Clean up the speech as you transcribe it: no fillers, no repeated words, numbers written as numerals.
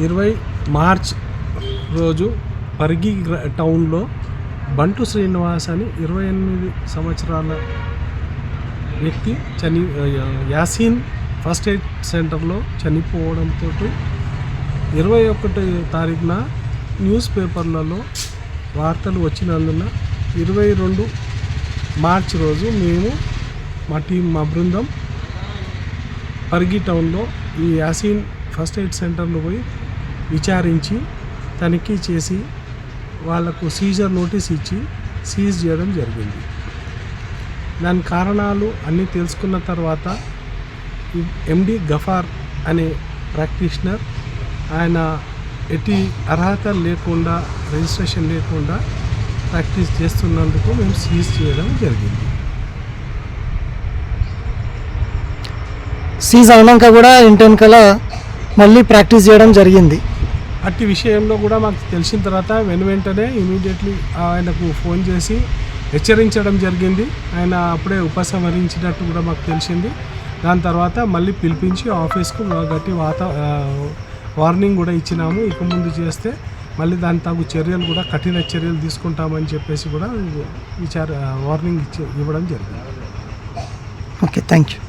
20 March రోజు పరిగి టౌన్లో బంటు శ్రీనివాస్ అని 28 సంవత్సరాల వ్యక్తి యాసీన్ ఫస్ట్ ఎయిడ్ సెంటర్లో చనిపోవడంతో 21 తారీఖున న్యూస్ పేపర్లలో వార్తలు వచ్చినందున 22 మార్చ్ రోజు మేము మా బృందం పరిగి టౌన్లో ఈ యాసీన్ ఫస్ట్ ఎయిడ్ సెంటర్లో పోయి విచారించి తనిఖీ చేసి వాళ్లకు సీజర్ నోటీస్ ఇచ్చి సీజ్ చేయడం జరిగింది. దాని కారణాలు అన్నీ తెలుసుకున్న తర్వాత ఎండి గఫార్ అనే ప్రాక్టీషనర్ ఆయన ఎట్టి అర్హత లేకుండా రిజిస్ట్రేషన్ లేకుండా ప్రాక్టీస్ చేస్తున్నందుకు మేము సీజ్ చేయడం జరిగింది. సీజ్ అయినాక కూడా ఇంటెన్కల మళ్ళీ ప్రాక్టీస్ చేయడం జరిగింది. అట్టి విషయంలో కూడా మాకు తెలిసిన తర్వాత వెంటనే ఇమీడియట్లీ ఆయనకు ఫోన్ చేసి హెచ్చరించడం జరిగింది. ఆయన అప్పుడే ఉపసంహరించినట్టు కూడా మాకు తెలిసింది. దాని తర్వాత మళ్ళీ పిలిపించి ఆఫీస్కు గట్టి వార్నింగ్ కూడా ఇచ్చినాము. ఇక ముందు చేస్తే మళ్ళీ దాని తగు చర్యలు కూడా కఠిన చర్యలు తీసుకుంటామని చెప్పేసి కూడా వార్నింగ్ ఇవ్వడం జరిగింది. Okay, thank you.